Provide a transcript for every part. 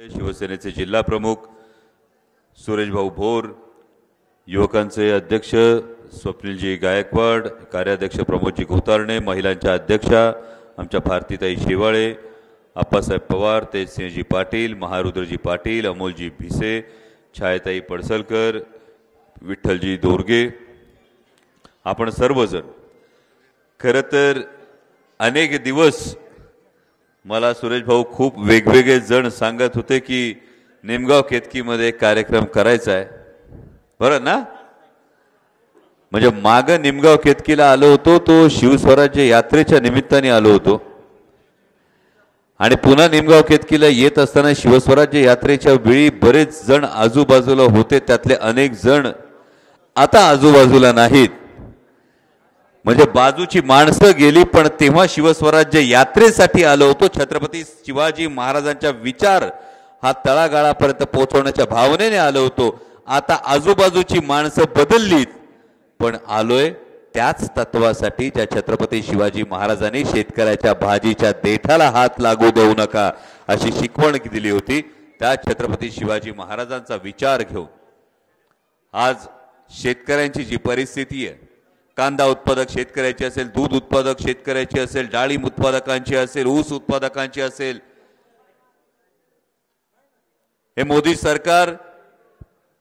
शिवसेनेचे जिल्हा प्रमुख सुरेश भाऊ भोर, युवकांचे अध्यक्ष स्वप्नीलजी गायकवाड, कार्याध्यक्ष प्रमोदजी घोतारणे, महिलांच्या अध्यक्षा आमच्या भारतीताई शेवाळे, आप्पासाहेब पवार, तेजसिंहजी पाटील, महारुद्रजी पाटील, अमोलजी भिसे, छायाताई पडसलकर, विठ्ठलजी दोरगे, आपण सर्वजण खरं तर अनेक दिवस मला सुरेश भाऊ खूप वेगवेगळे जण सांगत होते की निमगाव केतकीमध्ये कार्यक्रम करायचा आहे, बरं ना? म्हणजे माग निमगाव केतकीला आलो होतो, तो शिवस्वराज्य यात्रेच्या निमित्ताने आलो होतो आणि पुन्हा निमगाव केतकीला येत असताना शिवस्वराज्य यात्रेच्या वेळी बरेच जण आजूबाजूला होते, त्यातले अनेक जण आता आजूबाजूला नाहीत. म्हणजे बाजूची माणसं गेली, पण तेव्हा शिवस्वराज्य यात्रेसाठी आलो होतो. छत्रपती शिवाजी महाराजांचा विचार हा तळागाळापर्यंत पोहोचवण्याच्या भावनेने आलो होतो. आता आजूबाजूची माणसं बदललीत, पण आलोय त्याच तत्वासाठी ज्या छत्रपती शिवाजी महाराजांनी शेतकऱ्याच्या भाजीच्या देठाला हात लागू देऊ नका अशी शिकवण दिली होती. त्या छत्रपती शिवाजी महाराजांचा विचार घेऊन आज शेतकऱ्यांची जी परिस्थिती आहे, कांदा उत्पादक शेतकऱ्याची असेल, दूध उत्पादक शेतकऱ्याची असेल, डाळिंब उत्पादकांची असेल, ऊस उत्पादकांची असेल, हे मोदी सरकार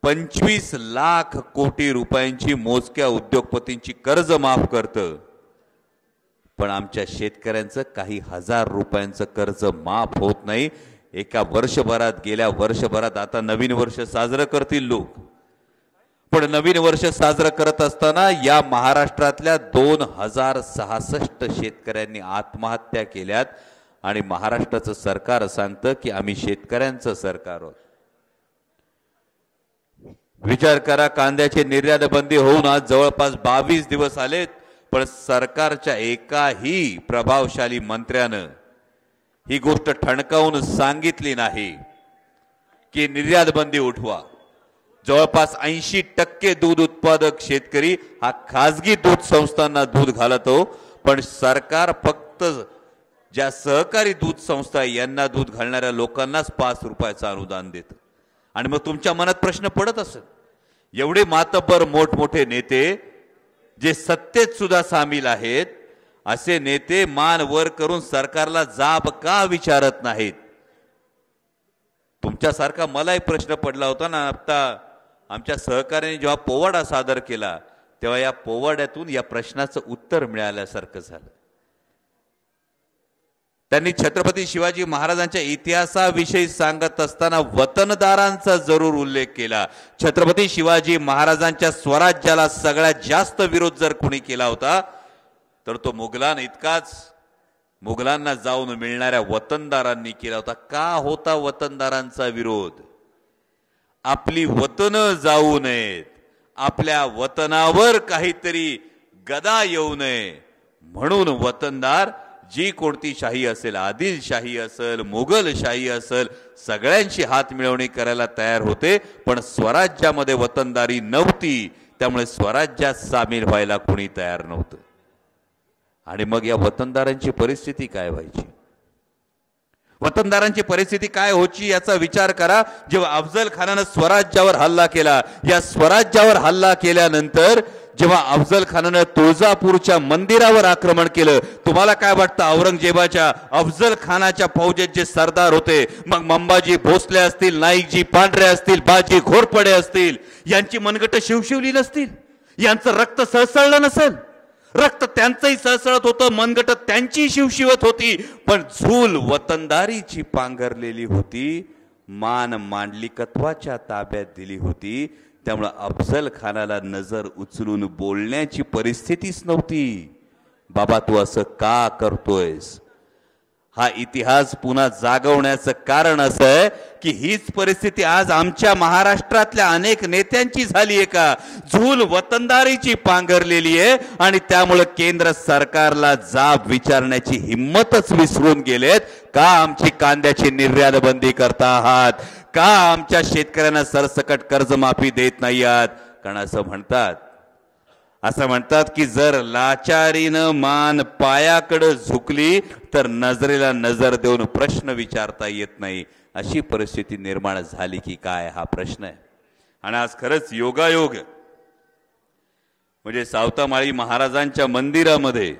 25 लाख कोटी रुपयांची मोजक्या उद्योगपतींची कर्ज माफ करतं, पण आमच्या शेतकऱ्यांचं काही हजार रुपयांचं कर्ज माफ होत नाही. एका वर्षभरात, गेल्या वर्षभरात, आता नवीन वर्ष साजरं करतील लोक, पण नवीन वर्ष साजरं करत असताना या महाराष्ट्रातल्या 2066 शेतकऱ्यांनी आत्महत्या केल्यात आणि महाराष्ट्राचं सरकार सांगतं की आम्ही शेतकऱ्यांचं सरकार आहोत. विचार करा, कांद्याची निर्यात बंदी होऊन आज जवळपास 22 दिवस आलेत, पण सरकारच्या एकाही प्रभावशाली मंत्र्यानं ही गोष्ट ठणकावून सांगितली नाही की निर्यात बंदी उठवा. जवळपास 80% दूध उत्पादक शेतकरी हा खासगी दूध संस्थांना दूध घालतो, पण सरकार फक्त ज्या सहकारी दूध संस्था यांना दूध घालणाऱ्या लोकांनाच 5 रुपयाचं अनुदान देतं. आणि मग तुमच्या मनात प्रश्न पडत असेल, एवढे मातब्बर मोठमोठे नेते जे सत्तेत सुद्धा सामील आहेत, असे नेते मान वर करून सरकारला जाब का विचारत नाहीत? तुमच्यासारखा मलाही प्रश्न पडला होता ना. आता आमच्या सहकार्याने जेव्हा पोवाडा सादर केला तेव्हा या पोवाड्यातून या प्रश्नाचं उत्तर मिळाल्यासारखं झालं. त्यांनी छत्रपती शिवाजी महाराजांच्या इतिहासाविषयी सांगत असताना वतनदारांचा जरूर उल्लेख केला. छत्रपती शिवाजी महाराजांच्या स्वराज्याला सगळ्यात जास्त विरोध जर कोणी केला होता तर तो मुघलांना जाऊन मिळणाऱ्या वतनदारांनी केला होता. का होता वतनदारांचा विरोध? आपली वतन जाऊ नयेत, आपल्या वतनावर काहीतरी गदा येऊ नये म्हणून वतनदार जी कोणती शाही असेल, आदिलशाही असेल, मुघलशाही असेल, सगळ्यांशी हात मिळवणी करायला तयार होते, पण स्वराज्यामध्ये वतनदारी नव्हती, त्यामुळे स्वराज्यात सामील व्हायला कोणी तयार नव्हतं. आणि मग या वतनदारांची परिस्थिती काय व्हायची? वतनदारांची परिस्थिती काय होची याचा विचार करा. जेव्हा अफजल खानानं स्वराज्यावर हल्ला केला, या स्वराज्यावर हल्ला केल्यानंतर जेव्हा अफजल खानानं तुळजापूरच्या मंदिरावर आक्रमण केलं, तुम्हाला काय वाटतं? औरंगजेबाच्या अफजल खानाच्या फौजेत जे सरदार होते, मग मंबाजी भोसले असतील, नाईकजी पांढरे असतील, बाजी घोरपडे असतील, यांची मनगट शिवशिवली नसतील? यांचं रक्त सळसळलं नसेल? रक्त त्यांचंही सळसळत होतं, मनगट त्यांची शिवशिवत होती, पण झूल वतनदारीची पांघरलेली होती, मान मांडलिकत्वाच्या ताब्यात दिली होती. त्यामुळे अफजल खानाला नजर उचलून बोलण्याची परिस्थितीच नव्हती. बाबा तू असं का करतोयस? हा इतिहास पुन्हा जागवण्याचं कारण असं आहे की हीच परिस्थिती आज आमच्या महाराष्ट्रातल्या अनेक नेत्यांची झाली आहे का? झूल वतनदारीची पांघरलेली आहे आणि त्यामुळे केंद्र सरकारला जाब विचारण्याची हिम्मतच विसरून गेलेत. का आमची कांद्याची निर्यात बंदी करता आहात? का आमच्या शेतकऱ्यांना सरसकट कर्जमाफी देत नाही आहात? कारण असं म्हणतात की जर लाचारीनं मान पायाकडे झुकली तर नजरेला नजर देऊन प्रश्न विचारता येत नाही. अशी परिस्थिती निर्माण झाली की काय हा प्रश्न आहे। आणि आज खरंच योगायोग म्हणजे सावतामाळी महाराजांच्या मंदिरामध्ये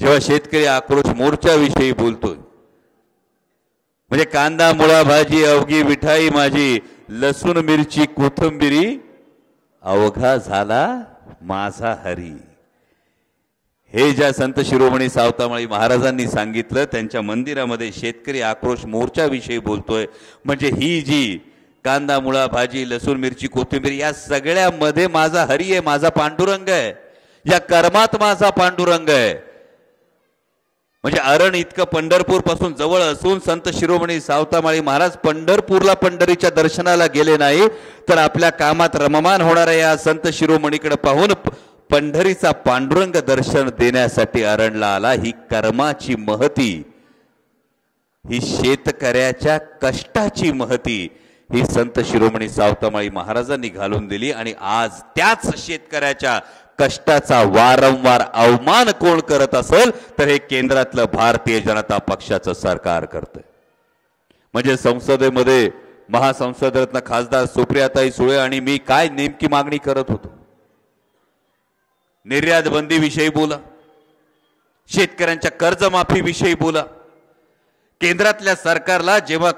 जेव्हा शेतकरी आक्रोश मोर्चाविषयी बोलतोय, म्हणजे कांदा मुळा भाजी अवघी मिठाई माझी, लसूण मिरची कोथिंबिरी अवघा झाला माझा हरी, हे ज्या संत शिरोमणी सावतामाळी महाराजांनी सांगितलं त्यांच्या मंदिरामध्ये शेतकरी आक्रोश मोर्चाविषयी बोलतोय, म्हणजे ही जी कांदा मुळा भाजी लसूण मिरची कोथिंबीर या सगळ्यामध्ये माझा हरी आहे, माझा पांडुरंग आहे, या कर्मात माझा पांडुरंग आहे। म्हणजे अरण इतकं पंढरपूर पासून जवळ असून संत शिरोमणी सावतामाळी महाराज पंढरपूरला पंढरीच्या दर्शनाला गेले नाही, तर आपल्या कामात रममान होणाऱ्या या संत शिरोमणीकडे पाहून पंढरीचा पांडुरंग दर्शन देण्यासाठी अरणला आला। ही कर्माची महती, ही शेतकऱ्याच्या कष्टाची महती ही संत शिरोमणी सावतामाळी महाराजांनी घालून दिली। आणि आज त्याच शेतकऱ्याच्या कष्टाचा वारंवार अवमान कोण करत असेल तर हे केंद्रातलं भारतीय जनता पक्षाचं सरकार करतंय। म्हणजे संसदेमध्ये महासंसदरत्न खासदार सुप्रियाताई सुळे आणि मी काय नेमकी मागणी करत होतो, निर्यात बंदी विषयी बोला, शेतकऱ्यांच्या कर्जमाफी विषयी बोला। केंद्रातल्या सरकारला जेव्हा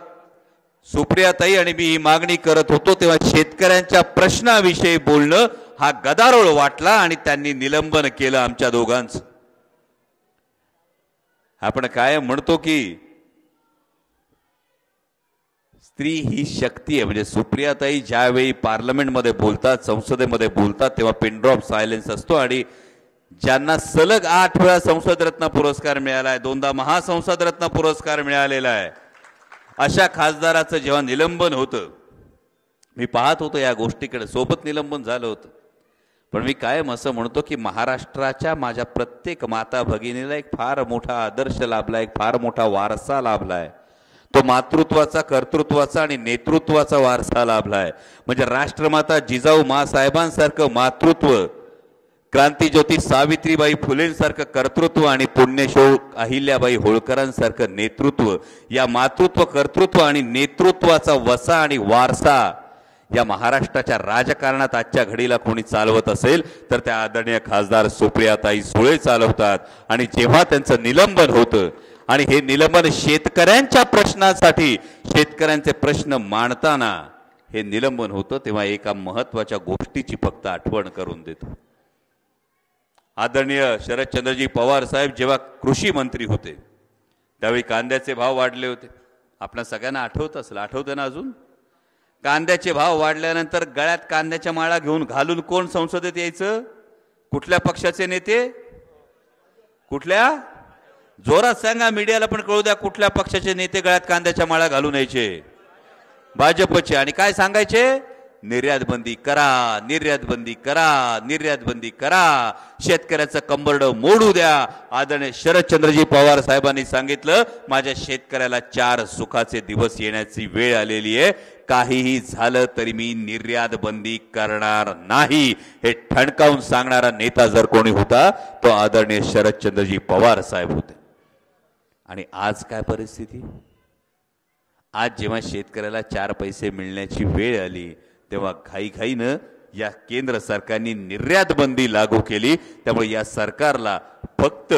सुप्रियाताई आणि मी ही मागणी करत होतो तेव्हा शेतकऱ्यांच्या प्रश्नाविषयी बोलणं हा गदारोळ वाटला आणि त्यांनी निलंबन केलं आमच्या दोघांचं। आपण काय म्हणतो की स्त्री ही शक्ती आहे, म्हणजे सुप्रियाताई ज्यावेळी पार्लमेंटमध्ये बोलतात, संसदेमध्ये बोलतात तेव्हा पिन ड्रॉप सायलेन्स असतो। आणि ज्यांना सलग 8 वेळा संसद रत्न पुरस्कार मिळाला आहे, 2दा महासंसद रत्न पुरस्कार मिळालेला आहे, अशा खासदाराचं जेव्हा निलंबन होतं, मी पाहत होतो या गोष्टीकडे, सोबत निलंबन झालं होतं, पण मी कायम असं म्हणतो की महाराष्ट्राच्या माझ्या प्रत्येक माता भगिनीला एक फार मोठा आदर्श लाभला, एक फार मोठा वारसा लाभलाय, तो मातृत्वाचा कर्तृत्वाचा आणि नेतृत्वाचा वारसा लाभलाय। म्हणजे राष्ट्रमाता जिजाऊ मासाहेबांसारखं मातृत्व, क्रांतिज्योती सावित्रीबाई फुलेंसारखं कर्तृत्व आणि पुण्यशोक अहिल्याबाई होळकरांसारखं नेतृत्व, या मातृत्व कर्तृत्व आणि नेतृत्वाचा वसा आणि वारसा या महाराष्ट्राच्या राजकारणात आजच्या घडीला कोणी चालवत असेल तर त्या आदरणीय खासदार सुप्रियाताई सुळे चालवतात। आणि जेव्हा त्यांचं निलंबन होतं आणि हे निलंबन शेतकऱ्यांच्या प्रश्नासाठी, शेतकऱ्यांचे प्रश्न मांडताना हे निलंबन होतं, तेव्हा एका महत्त्वाच्या गोष्टीची फक्त आठवण करून देतो। आदरणीय शरदचंद्रजी पवार साहेब जेव्हा कृषी मंत्री होते त्यावेळी कांद्याचे भाव वाढले होते, आपल्या सगळ्यांना आठवत असेल, आठवतं ना अजून? कांद्याचे भाव वाढल्यानंतर गळ्यात कांद्याच्या माळा घेऊन घालून कोण संसदेत यायचं? कुठल्या पक्षाचे नेते? कुठल्या? जोरात सांगा, मीडियाला पण कळू द्या, कुठल्या पक्षाचे नेते गळ्यात कांद्याच्या माळा घालून यायचे? भाजपचे। आणि काय सांगायचे? निर्यात बंदी करा, निर्यात बंदी करा, निर्यात बंदी करा, शेतकऱ्याचं कंबरड मोडू द्या। आदरणीय शरदचंद्रजी पवार साहेबांनी सांगितलं, माझ्या शेतकऱ्याला 4 सुखाचे दिवस येण्याची वेळ आलेली आहे, काहीही झालं तरी मी निर्यात बंदी करणार नाही, हे ठणकावून सांगणारा नेता जर कोणी होता तो आदरणीय शरदचंद्रजी पवार साहेब होते। आणि आज काय परिस्थिती? आज जेव्हा शेतकऱ्याला 4 पैसे मिळण्याची वेळ आली तेव्हा घाईघाईनं या केंद्र सरकारने निर्यात बंदी लागू केली। त्यामुळे या सरकारला फक्त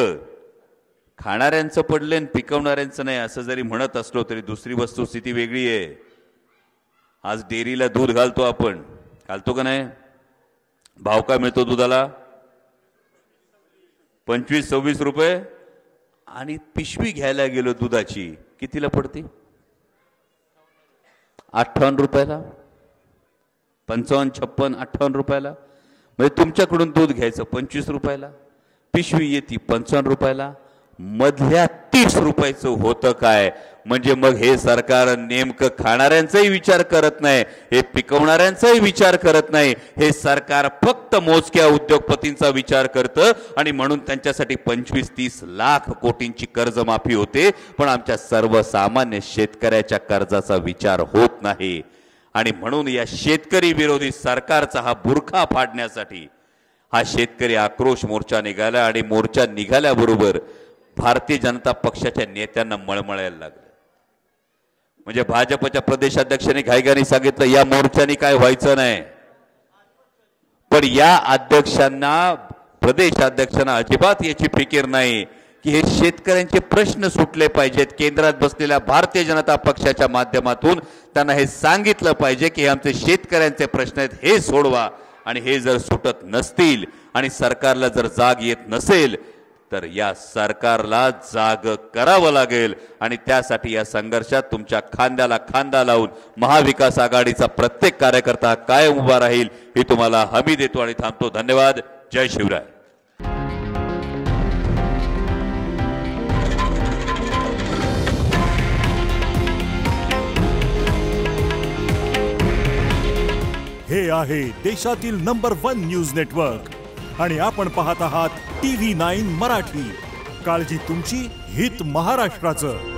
खाणाऱ्यांचं पडले आणि पिकवणाऱ्यांचं नाही असं जरी म्हणत असलो तरी दुसरी वस्तुस्थिती वेगळी आहे। आज डेअरीला दूध घालतो आपण, घालतो का नाही? भाव काय मिळतो दुधाला? 25-26 रुपये। आणि पिशवी घ्यायला गेलो दुधाची कितीला पडते? 58 रुपयाला, 55, 56, 58 रुपयाला। म्हणजे तुमच्याकडून दूध घ्यायचं 25 रुपयाला, पिशवी येते 55 रुपयाला, मधल्या 30 रुपयाचं होतं काय? म्हणजे मग हे सरकार नेमकं खाणाऱ्यांचाही विचार करत नाही, हे पिकवणाऱ्यांचाही विचार करत नाही, हे सरकार फक्त मोजक्या उद्योगपतींचा विचार करतं। आणि म्हणून त्यांच्यासाठी 25-30 लाख कोटींची कर्जमाफी होते, पण आमच्या सर्वसामान्य शेतकऱ्याच्या कर्जाचा विचार होत नाही। आणि म्हणून या शेतकरी विरोधी सरकारचा हा बुरखा फाडण्यासाठी हा शेतकरी आक्रोश मोर्चा निघाला। आणि मोर्चा निघाल्याबरोबर भारतीय जनता पक्षाच्या नेत्यांना मळमळायला लागलं। म्हणजे भाजपच्या प्रदेशाध्यक्षांनी घाईघाईने सांगितलं या मोर्चाने काय व्हायचं नाही, पण या अध्यक्षांना प्रदेशाध्यक्षांना अजिबात याची फिकीर नाही की हे शेतकऱ्यांचे प्रश्न सुटले पाहिजेत। केंद्रात बसलेल्या भारतीय जनता पक्षाच्या माध्यमातून त्यांना हे सांगितलं पाहिजे की हे आमचे शेतकऱ्यांचे प्रश्न आहेत, हे सोडवा। आणि हे जर सुटत नसतील आणि सरकारला जर जाग येत नसेल तर या सरकारला जाग करावं लागेल आणि त्यासाठी या संघर्षात तुमच्या खांद्याला खांदा लावून महाविकास आघाडीचा प्रत्येक कार्यकर्ता कायम उभा राहील ही तुम्हाला हमी देतो आणि थांबतो। धन्यवाद। जय शिवराय। हे आहे देशातील नंबर 1 न्यूज नेटवर्क आणि आपण पाहत आहात TV9 मराठी। काळजी तुमची, हित महाराष्ट्राचं।